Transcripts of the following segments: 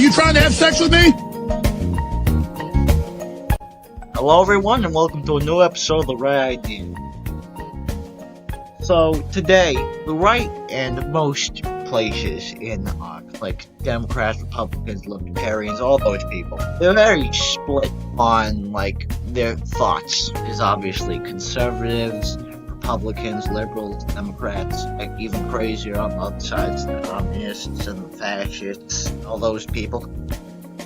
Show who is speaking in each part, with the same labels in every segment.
Speaker 1: you trying to have sex with me?
Speaker 2: Hello everyone and welcome to a new episode of The Right Idea. So today, the right and most places in like Democrats, Republicans, Libertarians, all those people, they're very split on like their thoughts. There's obviously conservatives, Republicans, liberals, Democrats, like even crazier on the other sides, the communists and the fascists, all those people.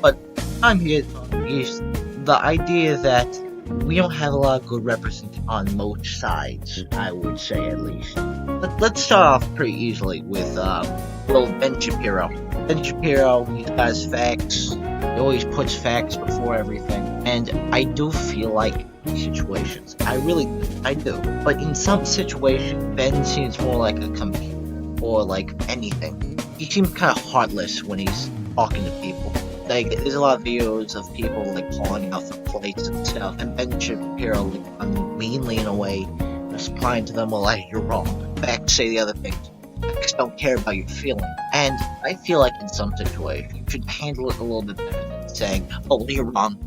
Speaker 2: But I'm here is the idea that we don't have a lot of good representation on most sides, I would say at least. Let's start off pretty easily with Ben Shapiro. Ben Shapiro, he has facts. He always puts facts before everything. And I do feel like in situations, I do. But in some situations, Ben seems more like a computer or like anything. He seems kind of heartless when he's talking to people. Like, there's a lot of videos of people like calling out for plates and stuff, and Ben Shapiro like meanly in a way, replying to them, well, hey, you're wrong. Facts say the other things. Facts don't care about your feelings. And I feel like in some situations, you should handle it a little bit better than saying, oh, well, you're wrong.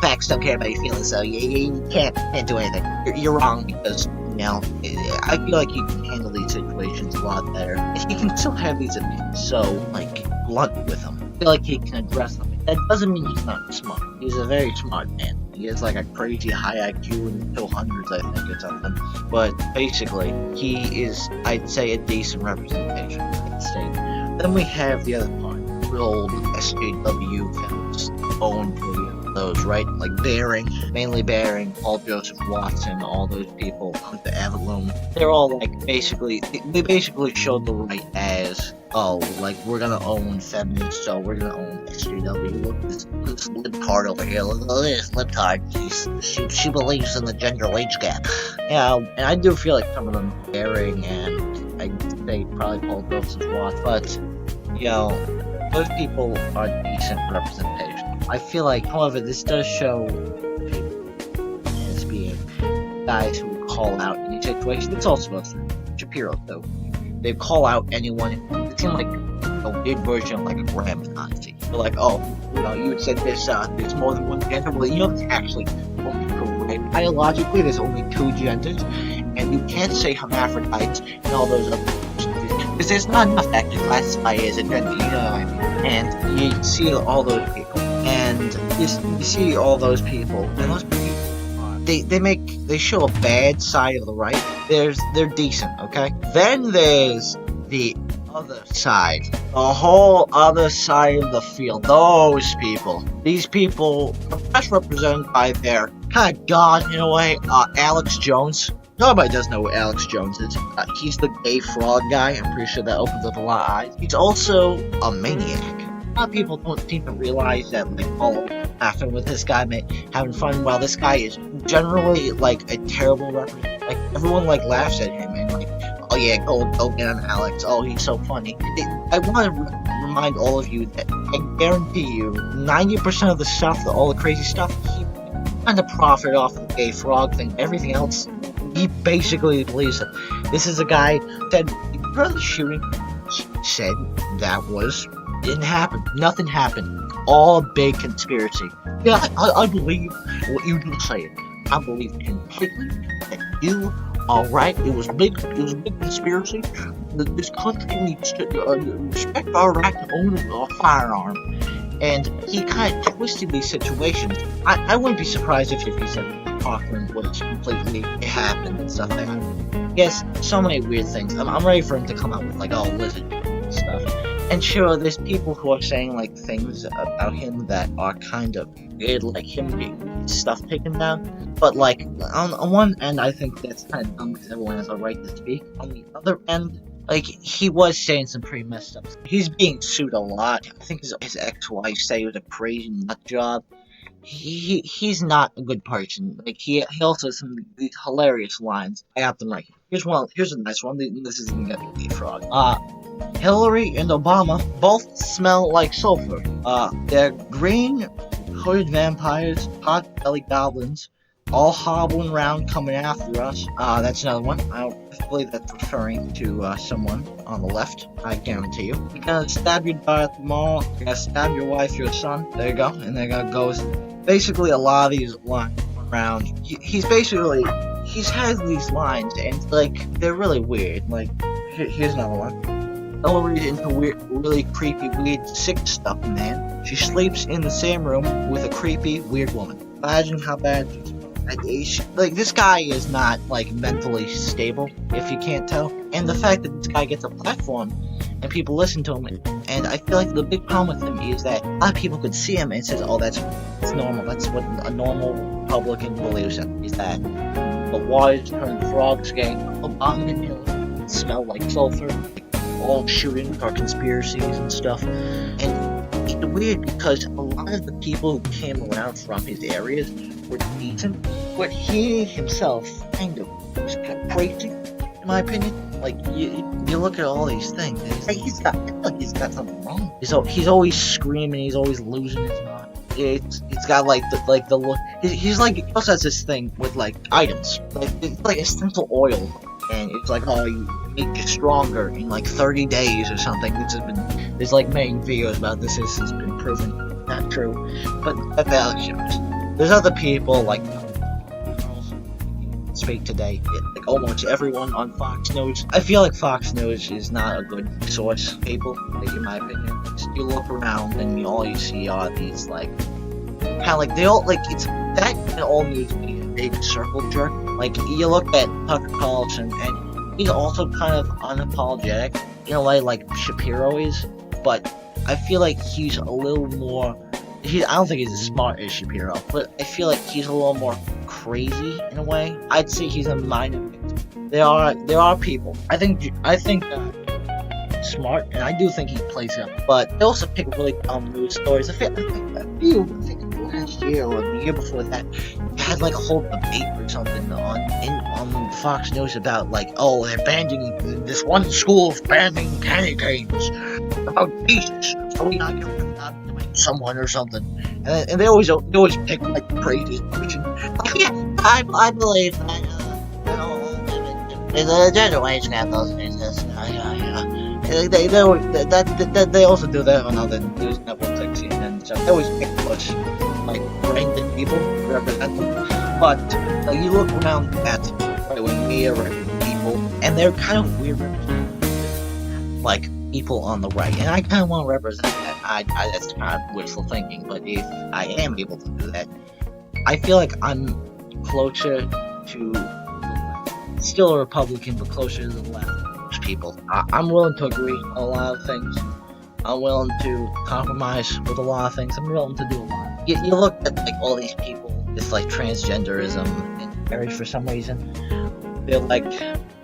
Speaker 2: Facts don't care about your feelings, so you can't do anything. You're wrong because, I feel like you can handle these situations a lot better. You can still have these opinions so, like, blunt with them. I feel like he can address them. That doesn't mean he's not smart. He's a very smart man. He has like a crazy high IQ in the 200s, I think, or something. But basically, he is, I'd say, a decent representation of the state. Then we have the other part. The old SJW films, Owen those, right? Like mainly Baring, Paul Joseph Watson, all those people, the Avaloon. They're all like they basically showed the right as, oh, like we're gonna own feminists, so we're gonna own SJW. Look, this libtard over here. Look at this libtard. She believes in the gender wage gap. Yeah, and I do feel like some of them Baring and I'd say probably Paul Joseph Watson, but those people are decent representation. I feel like, however, this does show people as being guys who call out any situation. It's also about Shapiro, though. They call out anyone. It seems like a weird version of like a Graham Nazi. They're like, oh, you said there's more than one gender. Well, it's actually only correct. Biologically, there's only two genders, and you can't say hermaphrodites and all those other things. Because there's not enough that to classify as a gender, you know what I mean? And you see all those people. And you see all those people, and those people, they show a bad side of the right. They're decent, okay? Then there's the other side, the whole other side of the field. Those people, these people are best represented by their kind of god in a way. Alex Jones. Nobody does know who Alex Jones is. He's the gay frog guy. I'm pretty sure that opens up a lot of eyes. He's also a maniac. A lot of people don't seem to realize that, like, laughing with this guy, having fun, while this guy is generally, like, a terrible representative. Like, everyone, like, laughs at him, and, like, oh yeah, go get on Alex, oh, he's so funny. I want to remind all of you that I guarantee you, 90% of the stuff, all the crazy stuff, he kind of profited off the gay frog thing. Everything else, he basically believes it. This is a guy that, for the shooting, said that didn't happen. Nothing happened. All a big conspiracy. Yeah, I believe what you just said. I believe completely that you are right. It was a big conspiracy. This country needs to respect our right to own a firearm. And he kind of twisted these situations. I wouldn't be surprised if he said Parkland was completely it happened and stuff like that. Yes, so many weird things. I'm ready for him to come out with like, oh, lizard stuff. And sure, there's people who are saying like things about him that are kind of weird, like him getting stuff taken down. But like on one end, I think that's kind of dumb because everyone has a right to speak. On the other end, like he was saying some pretty messed up stuff. He's being sued a lot. I think his ex-wife said he was a crazy nut job. He's not a good person. Like he also has some these hilarious lines. I got them right here. Here's a nice one. This isn't gonna be a frog. Hillary and Obama both smell like sulfur. They're green hooded vampires, pot belly goblins, all hobbling around coming after us. That's another one. I believe that's referring to someone on the left, I guarantee you. You're gonna stab your daughter at the mall, you're gonna stab your wife, your son, there you go, and there goes. Basically, a lot of these lines around. He's has these lines, and like they're really weird. Like here's another one. Don't read into really creepy, weird, sick stuff, man. She sleeps in the same room with a creepy, weird woman. Imagine how bad. Like, this guy is not like mentally stable, if you can't tell. And the fact that this guy gets a platform and people listen to him, and I feel like the big problem with him is that a lot of people could see him and says, "Oh, that's normal. That's what a normal Republican believes in." Is that the waters turn frogs getting abominable, smell like sulfur, all shootings are conspiracies and stuff. And it's weird because a lot of the people who came around from his areas were decent, but he himself was kind of crazy, in my opinion. Like, you look at all these things, and I feel like he's got something wrong. He's always screaming, he's always losing his mind. It's got like the look. He's like, he also has this thing with like items, like it's like essential oil, and it's like, oh, you make you stronger in like 30 days or something. There's like making videos about this. This has been proven not true, but that shows. There's other people like Speak Today. Like almost everyone on Fox News. I feel like Fox News is not a good source, people. Like, in my opinion, you look around and all you see are these like kind of like they all like it's that all needs to be a big circle jerk. Like, you look at Tucker Carlson, and he's also kind of unapologetic in a way like Shapiro is, but I feel like he's a little more. I don't think he's as smart as Shapiro, but I feel like he's a little more crazy in a way. I'd say he's a minor victim. There are people. I think smart, and I do think he plays up. But they also pick really dumb news stories. I think last year or the year before that, they had like a whole debate or something on Fox News about like, oh, they're banning this one school banning candy canes. About Jesus, so we not get someone or something, and they always pick like the craziest version. Like, yeah, I believe that the generation got those things. They also do that on other news networks like CNN and stuff. They always pick push like brain people to represent them. But you look around at right-wing media, right-wing people, and they're kind of weird, like people on the right, and I kind of want to represent that. That's kind of wishful thinking, but if I am able to do that, I feel like I'm closer to still a Republican, but closer to the left than most people. I'm willing to agree on a lot of things. I'm willing to compromise with a lot of things. I'm willing to do a lot. You look at like all these people with like transgenderism and marriage for some reason. They're like,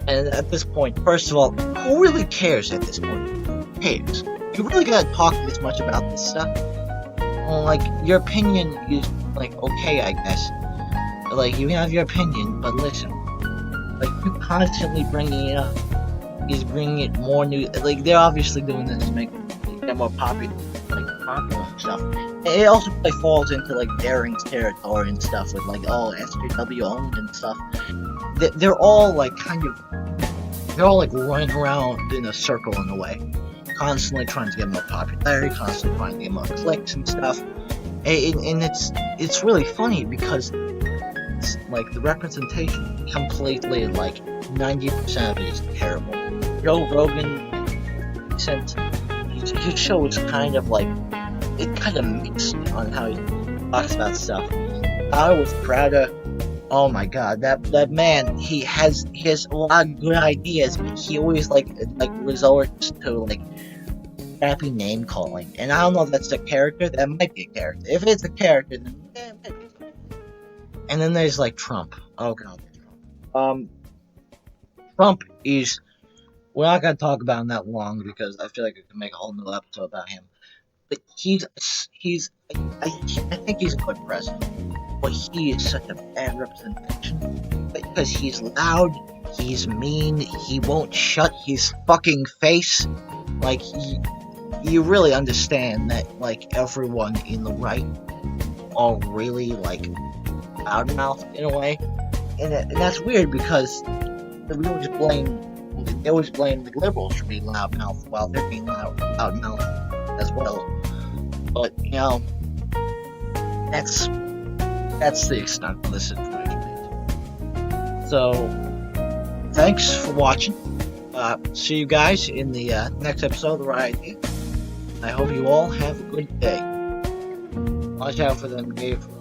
Speaker 2: and at this point, first of all, who really cares at this point? Who cares? You really gotta talk this much about this stuff? Well, like, your opinion is, like, okay, I guess. Like, you can have your opinion, but listen. Like, you constantly bringing it up is bringing it more new. Like, they're obviously doing this to make them more popular, and stuff. And it also like falls into like Daring's territory and stuff with like, oh, SJW owned and stuff. They're all like they're all like running around in a circle in a way, constantly trying to get more popularity, constantly trying to get more clicks and stuff. And it's really funny because it's like the representation completely like 90% of it is terrible. Joe Rogan sent his show is kind of like it kind of mixed on how he talks about stuff. I was proud of. Oh my god, that man, he has a lot of good ideas, but he always like resorts to like crappy name calling. And I don't know if that's a character. That might be a character. If it's a character, then it might be. And then there's like Trump. Oh god, Trump is. We're not gonna talk about him that long because I feel like I could make a whole new episode about him. But I think he's a good president. But he is such a bad representation because he's loud, he's mean, he won't shut his fucking face. Like, you really understand that, like, everyone in the right are really, like, loudmouth in a way, and that's weird because we always blame the liberals for being loudmouth while they're being loudmouth as well. But that's the extent of this situation. So thanks for watching. See you guys in the next episode of The Right Idea. I hope you all have a good day. Watch out for them gay frogs.